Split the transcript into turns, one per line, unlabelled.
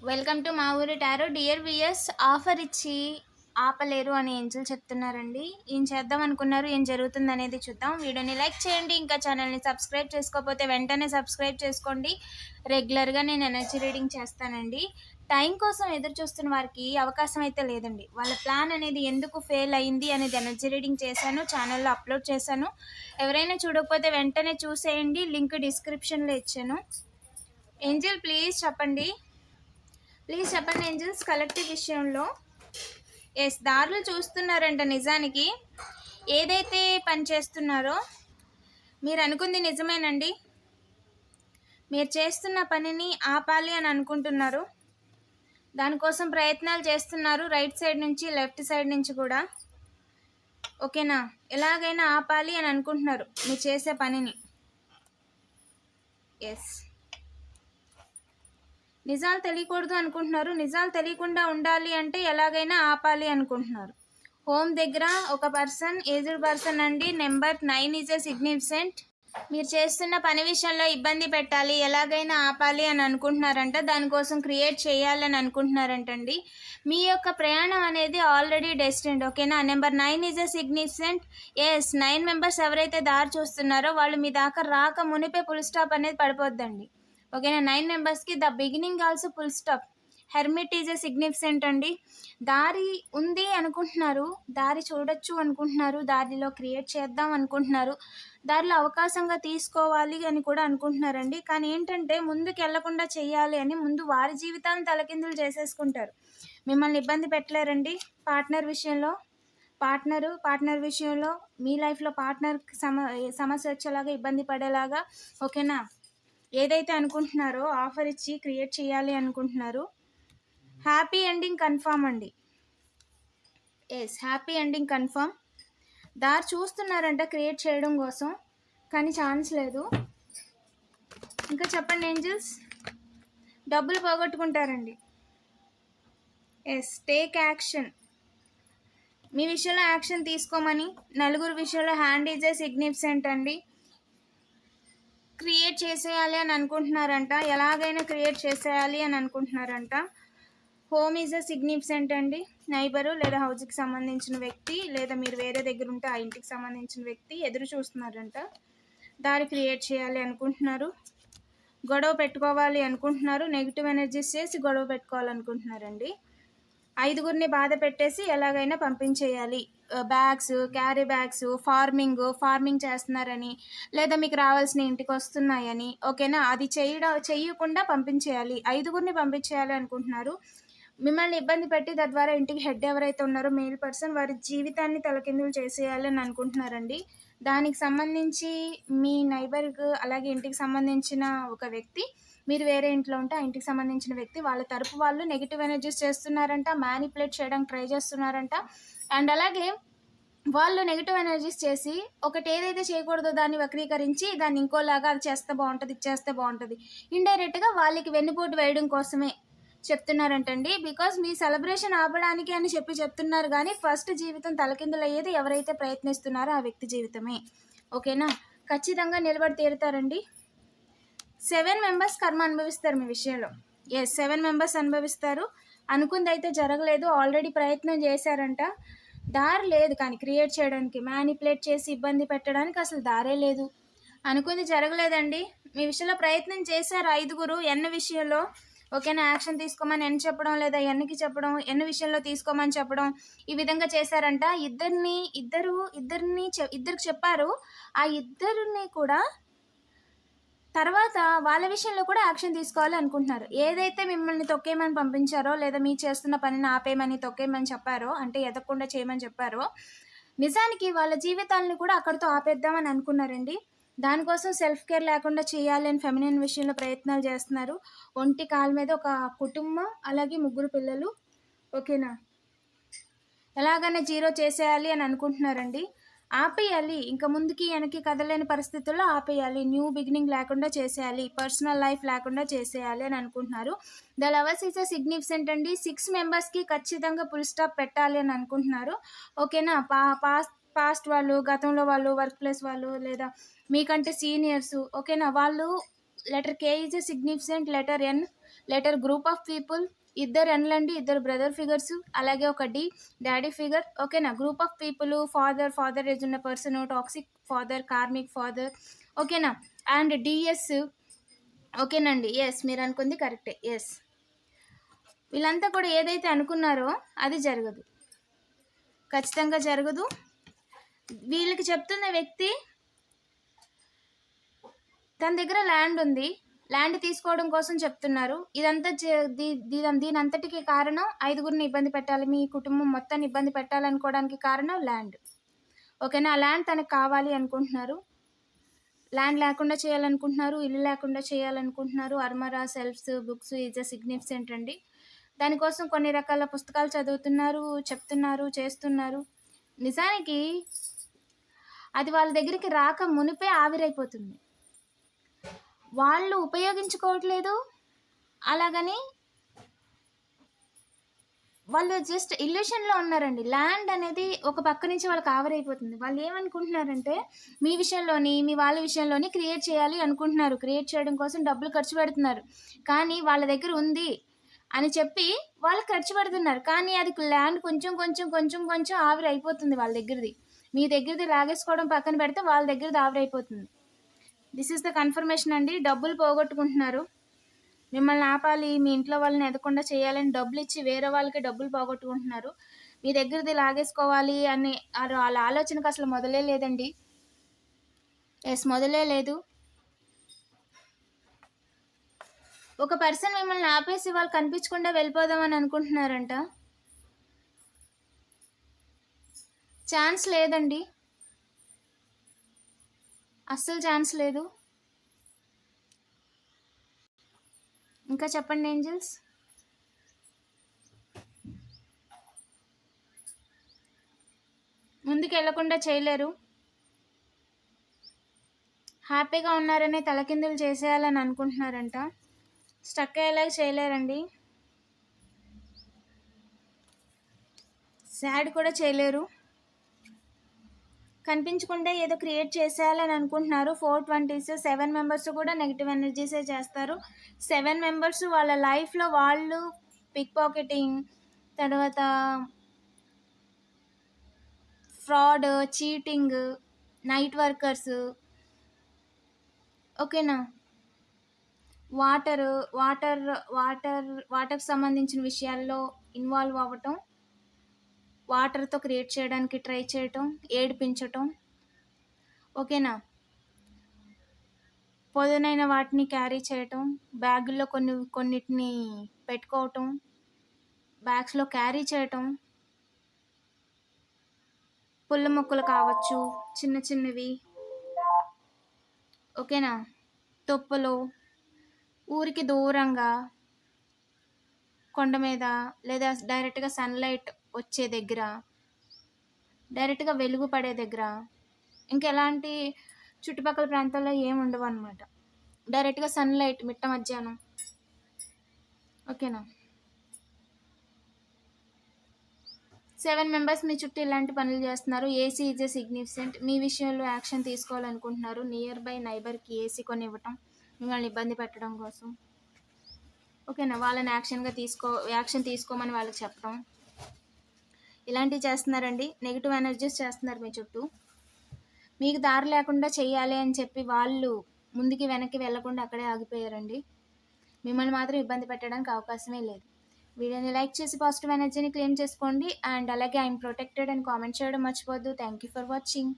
Welcome to మా ఊరి tarot. Dear weirs, offer ఇచ్చి ఆపలేరు అని ఏంజల్ చెప్తున్నారండి. ఏం చేద్దాం అనుకున్నారు, ఏం జరుగుతుంది అనేది చూద్దాం. వీడియోని లైక్ చేయండి, ఇంకా ఛానల్ని సబ్స్క్రైబ్ చేసుకోకపోతే వెంటనే సబ్స్క్రైబ్ చేసుకోండి. రెగ్యులర్గా నేను ఎనర్జీ రీడింగ్ చేస్తానండి. టైం కోసం ఎదురు చూస్తున్న వారికి అవకాశం అయితే లేదండి. వాళ్ళ ప్లాన్ అనేది ఎందుకు ఫెయిల్ అయింది అనేది ఎనర్జీ రీడింగ్ చేశాను, ఛానల్లో అప్లోడ్ చేశాను. ఎవరైనా చూడకపోతే వెంటనే చూసేయండి, లింక్ డిస్క్రిప్షన్లో ఇచ్చాను. ఏంజల్ ప్లీజ్ చెప్పండి ఏంజల్స్. కలెక్టివ్ విషయంలో దారులు చూస్తున్నారంట. నిజానికి ఏదైతే పని చేస్తున్నారో మీరు అనుకుంది నిజమేనండి. మీరు చేస్తున్న పనిని ఆపాలి అని అనుకుంటున్నారు, దానికోసం ప్రయత్నాలు చేస్తున్నారు. రైట్ సైడ్ నుంచి, లెఫ్ట్ సైడ్ నుంచి కూడా. ఓకేనా, ఎలాగైనా ఆపాలి అని అనుకుంటున్నారు మీరు చేసే పనిని. నిజాలు తెలియకూడదు అనుకుంటున్నారు. నిజాలు తెలియకుండా ఉండాలి అంటే ఎలాగైనా ఆపాలి అనుకుంటున్నారు. హోమ్ దగ్గర ఒక పర్సన్, ఏజ్డ్ పర్సన్ అండి. Number 9 is a significant. మీరు చేస్తున్న పని విషయంలో ఇబ్బంది పెట్టాలి, ఎలాగైనా ఆపాలి అని అనుకుంటున్నారంట. దానికోసం క్రియేట్ చేయాలని అనుకుంటున్నారంటండి. మీ యొక్క ప్రయాణం అనేది ఆల్రెడీ డెస్టిన్డ్. ఓకేనా. Number 9 is a significant. 9 members ఎవరైతే దారి చూస్తున్నారో వాళ్ళు మీ దాకా రాక మునిపే ఫుల్ స్టాప్ అనేది పడిపోద్దండి. ఓకేనా. 9 మెంబర్స్కి the beginning also full stop. Hermit is a significant అండి. దారి ఉంది అనుకుంటున్నారు, దారి చూడొచ్చు అనుకుంటున్నారు, దారిలో క్రియేట్ చేద్దాం అనుకుంటున్నారు, దారిలో అవకాశంగా తీసుకోవాలి అని కూడా అనుకుంటున్నారండి. కానీ ఏంటంటే ముందుకు వెళ్లకుండా చేయాలి అని ముందు వారి జీవితాన్ని తలకిందులు చేసేసుకుంటారు. మిమ్మల్ని ఇబ్బంది పెట్టలేరండి. పార్ట్నర్ విషయంలో మీ లైఫ్లో పార్ట్నర్ సమస్య వచ్చేలాగా, ఇబ్బంది పడేలాగా, ఓకేనా, ఏదైతే అనుకుంటున్నారో ఆఫర్ ఇచ్చి క్రియేట్ చేయాలి అనుకుంటున్నారు. హ్యాపీ ఎండింగ్ కన్ఫామ్ అండి. Happy ending confirm. దారి చూస్తున్నారంట క్రియేట్ చేయడం కోసం, కానీ ఛాన్స్ లేదు. ఇంకా చెప్పండి ఏంజల్స్. డబ్బులు పోగొట్టుకుంటారండి. Take action. మీ విషయంలో యాక్షన్ తీసుకోమని. నలుగురు విషయంలో హ్యాండ్ ఈజ్ ఏ సిగ్నిఫికెంట్ అండి. క్రియేట్ చేసేయాలి అని అనుకుంటున్నారంట, ఎలాగైనా క్రియేట్ చేసేయాలి అని అనుకుంటున్నారంట. హోమ్ ఈజ్ అ సిగ్నిఫికెంట్ అండి. నైబరు లేదా హౌస్కి సంబంధించిన వ్యక్తి, లేదా మీరు వేరే దగ్గర ఉంటే ఆ ఇంటికి సంబంధించిన వ్యక్తి ఎదురు చూస్తున్నారంట. దారి క్రియేట్ చేయాలి అనుకుంటున్నారు. గొడవ పెట్టుకోవాలి అనుకుంటున్నారు. నెగిటివ్ ఎనర్జీస్ చేసి గొడవ పెట్టుకోవాలనుకుంటున్నారండి. 5గురిని బాధ పెట్టేసి ఎలాగైనా పంపించేయాలి. బ్యాగ్స్, క్యారీ బ్యాగ్స్, ఫార్మింగ్ చేస్తున్నారని, లేదా మీకు రావాల్సిన ఇంటికి వస్తున్నాయని, ఓకేనా, అది చేయకుండా పంపించేయాలి. 5గురిని పంపించేయాలి అనుకుంటున్నారు. మిమ్మల్ని ఇబ్బంది పెట్టి తద్వారా ఇంటికి హెడ్ ఎవరైతే ఉన్నారో మేల్ పర్సన్, వారి జీవితాన్ని తలకిందులు చేసేయాలని అనుకుంటున్నారండి. దానికి సంబంధించి మీ నైబర్కు, అలాగే ఇంటికి సంబంధించిన ఒక వ్యక్తి, మీరు వేరే ఇంట్లో ఉంటే ఆ ఇంటికి సంబంధించిన వ్యక్తి, వాళ్ళ తరపు వాళ్ళు నెగిటివ్ ఎనర్జీస్ చేస్తున్నారంట, మ్యానిపులేట్ చేయడానికి ట్రై చేస్తున్నారంట. అండ్ అలాగే వాళ్ళు నెగిటివ్ ఎనర్జీస్ చేసి ఒకటి ఏదైతే చేయకూడదో దాన్ని వక్రీకరించి దాన్ని ఇంకోలాగా అది చేస్తే బాగుంటుంది, ఇది చేస్తే బాగుంటుంది, ఇండైరెక్ట్గా వాళ్ళకి వెన్నుపోటు వేయడం కోసమే చెప్తున్నారంటండి. బికాజ్ మీ సెలబ్రేషన్ ఆపడానికి అని చెప్తున్నారు, కానీ ఫస్ట్ జీవితం తలకిందులు అయ్యేది ఎవరైతే ప్రయత్నిస్తున్నారో ఆ వ్యక్తి జీవితమే. ఓకేనా, ఖచ్చితంగా నిలబడి తీరుతారండి. 7 మెంబర్స్ కర్మ అనుభవిస్తారు మీ విషయంలో. 7 మెంబర్స్ అనుభవిస్తారు. అనుకుంది అయితే జరగలేదు, ఆల్రెడీ ప్రయత్నం చేశారంట, దారి లేదు. కానీ క్రియేట్ చేయడానికి, మ్యానిపులేట్ చేసి ఇబ్బంది పెట్టడానికి అసలు దారే లేదు. అనుకుంది జరగలేదండి. మీ విషయంలో ప్రయత్నం చేశారు 5గురు ఎన్న విషయంలో. ఓకేనా, యాక్షన్ తీసుకోమని ఎన్ చెప్పడం, లేదా ఎన్కి చెప్పడం, ఎన్న విషయంలో తీసుకోమని చెప్పడం, ఈ విధంగా చేశారంట. ఇద్దరికి చెప్పారు. ఆ ఇద్దరిని కూడా తర్వాత వాళ్ళ విషయంలో కూడా యాక్షన్ తీసుకోవాలి అనుకుంటున్నారు. ఏదైతే మిమ్మల్ని తొక్కేయమని పంపించారో, లేదా మీ చేస్తున్న పనిని ఆపేయమని, తొక్కేయమని చెప్పారో, అంటే ఎదగకుండా చేయమని చెప్పారో, నిజానికి వాళ్ళ జీవితాలను కూడా అక్కడితో ఆపేద్దామని అనుకున్నారండి. దానికోసం సెల్ఫ్ కేర్ లేకుండా చేయాలి అని ఫెమినిన్ విషయంలో ప్రయత్నాలు చేస్తున్నారు. ఒంటి కాలు మీద ఒక కుటుంబం, అలాగే 3 పిల్లలు. ఓకేనా, ఎలాగైనా జీరో చేసేయాలి అని అనుకుంటున్నారండి. ఆపేయాలి, ఇంకా ముందుకి వెనక్కి కదలేని పరిస్థితుల్లో ఆపేయాలి. న్యూ బిగినింగ్ లేకుండా చేసేయాలి, పర్సనల్ లైఫ్ లేకుండా చేసేయాలి అని అనుకుంటున్నారు. The lovers is a significant అండి. 6 మెంబర్స్కి ఖచ్చితంగా ఫుల్ స్టాప్ పెట్టాలి అని అనుకుంటున్నారు. ఓకేనా, పాస్ట్ వాళ్ళు, గతంలో వాళ్ళు, వర్క్ ప్లేస్ వాళ్ళు, లేదా మీకంటే సీనియర్స్, ఓకేనా, వాళ్ళు letter K is a significant, letter N, letter group of people, ఇద్దరు ఎన్లండి, ఇద్దరు బ్రదర్ ఫిగర్స్, అలాగే ఒక డాడీ ఫిగర్. ఓకేనా. Group of people father age ఉన్న person, toxic father, karmic father. ఓకేనా. అండ్ డిఎస్. ఓకేనండి. ఎస్, మీరు అనుకుంది కరెక్టే. ఎస్, వీళ్ళంతా కూడా ఏదైతే అనుకున్నారో అది జరగదు, ఖచ్చితంగా జరగదు. వీళ్ళకి చెప్తున్న వ్యక్తి తన దగ్గర ల్యాండ్ ఉంది, ల్యాండ్ తీసుకోవడం కోసం చెప్తున్నారు. ఇదంతా దీని అంతటికి కారణం 5గురిని ఇబ్బంది పెట్టాలి, మీ కుటుంబం మొత్తాన్ని ఇబ్బంది పెట్టాలనుకోవడానికి కారణం ల్యాండ్. ఓకేనా. ఆ ల్యాండ్ తనకు కావాలి అనుకుంటున్నారు, ల్యాండ్ లేకుండా చేయాలనుకుంటున్నారు, ఇల్లు లేకుండా చేయాలనుకుంటున్నారు. అర్మరా, shelves, books is a significant అండి. దానికోసం కొన్ని రకాల పుస్తకాలు చదువుతున్నారు, చెప్తున్నారు, చేస్తున్నారు. నిజానికి అది వాళ్ళ దగ్గరికి రాక మునిపే ఆవిరైపోతుంది, వాళ్ళు ఉపయోగించుకోవట్లేదు. అలాగని వాళ్ళు జస్ట్ ఇల్యూషన్లో ఉన్నారండి. ల్యాండ్ అనేది ఒక పక్క నుంచి వాళ్ళకి ఆవిరైపోతుంది. వాళ్ళు ఏమనుకుంటున్నారంటే మీ విషయంలోని, మీ వాళ్ళ విషయంలోని క్రియేట్ చేయాలి అనుకుంటున్నారు. క్రియేట్ చేయడం కోసం డబ్బులు ఖర్చు పెడుతున్నారు. కానీ వాళ్ళ దగ్గర ఉంది అని చెప్పి వాళ్ళు ఖర్చు పెడుతున్నారు. కానీ అది ల్యాండ్ కొంచెం కొంచెం కొంచెం కొంచెం ఆవిరి అయిపోతుంది వాళ్ళ దగ్గరది. మీ దగ్గరది లాగేసుకోవడం పక్కన పెడితే వాళ్ళ దగ్గరది ఆవిరైపోతుంది. దిస్ ఈస్ ద కన్ఫర్మేషన్ అండి. డబ్బులు పోగొట్టుకుంటున్నారు, మిమ్మల్ని ఆపాలి, మీ ఇంట్లో వాళ్ళని ఎదకుండా చేయాలని డబ్బులు ఇచ్చి వేరే వాళ్ళకి డబ్బులు పోగొట్టుకుంటున్నారు. మీ దగ్గరది లాగేసుకోవాలి అని వాళ్ళ ఆలోచనకు అసలు మొదలే లేదండి. ఎస్, మొదలే లేదు. ఒక పర్సన్ మిమ్మల్ని ఆపేసి వాళ్ళు కనిపించకుండా వెళ్ళిపోదామని అనుకుంటున్నారంట. ఛాన్స్ లేదండి, అస్సలు ఛాన్స్ లేదు. ఇంకా చెప్పండి ఏంజల్స్. ముందుకు వెళ్లకుండా చేయలేరు, హ్యాపీగా ఉన్నారనే తలకిందులు చేసేయాలని అనుకుంటున్నారంట. స్టక్ అయ్యేలాగా చేయలేరండి, సాడ్ కూడా చేయలేరు. కనిపించకుండా ఏదో క్రియేట్ చేసేయాలని అనుకుంటున్నారు. 420s 7 మెంబర్స్ కూడా నెగిటివ్ ఎనర్జీసే చేస్తారు. 7 మెంబర్స్ వాళ్ళ లైఫ్లో వాళ్ళు పిక్ పాకెటింగ్, తర్వాత ఫ్రాడ్, చీటింగ్, నైట్ వర్కర్స్, ఓకేనా, వాటర్ సంబంధించిన విషయాల్లో ఇన్వాల్వ్ అవ్వటం, వాటర్తో క్రియేట్ చేయడానికి ట్రై చేయటం, ఏడిపించటం, ఓకేనా, పొదునైన వాటిని క్యారీ చేయటం, బ్యాగుల్లో కొన్నిటిని పెట్టుకోవటం, బ్యాగ్స్లో క్యారీ చేయటం, పుల్ల మొక్కలు కావచ్చు, చిన్న చిన్నవి, ఓకేనా, తొప్పలు, ఊరికి దూరంగా కొండ మీద లేదా డైరెక్ట్గా సన్లైట్ వచ్చే దగ్గర, డైరెక్ట్గా వెలుగు పడే దగ్గర, ఇంకెలాంటి చుట్టుపక్కల ప్రాంతాల్లో ఏమి ఉండవు అనమాట. డైరెక్ట్గా సన్లైట్ మిట్ట మధ్యాహ్నం, ఓకేనా. 7 మెంబర్స్ మీ చుట్టూ ఇలాంటి పనులు చేస్తున్నారు. AC is a significant. మీ విషయంలో యాక్షన్ తీసుకోవాలనుకుంటున్నారు. నియర్ బై నైబర్కి ఏసీ కొని ఇవ్వటం, మిమ్మల్ని ఇబ్బంది పెట్టడం కోసం, ఓకేనా. వాళ్ళని యాక్షన్ తీసుకోమని వాళ్ళకి చెప్పడం, ఇలాంటివి చేస్తున్నారండి. నెగిటివ్ ఎనర్జీస్ చేస్తున్నారు మీ చుట్టూ. మీకు దారి లేకుండా చెయ్యాలి అని చెప్పి వాళ్ళు ముందుకి వెనక్కి వెళ్లకుండా అక్కడే ఆగిపోయారండి. మిమ్మల్ని మాత్రం ఇబ్బంది పెట్టడానికి అవకాశమే లేదు. వీడియోని లైక్ చేసి పాజిటివ్ ఎనర్జీని క్లెయిమ్ చేసుకోండి. అండ్ అలాగే ఐఎమ్ ప్రొటెక్టెడ్ అని కామెంట్ చేయడం మర్చిపోవద్దు. Thank you for watching.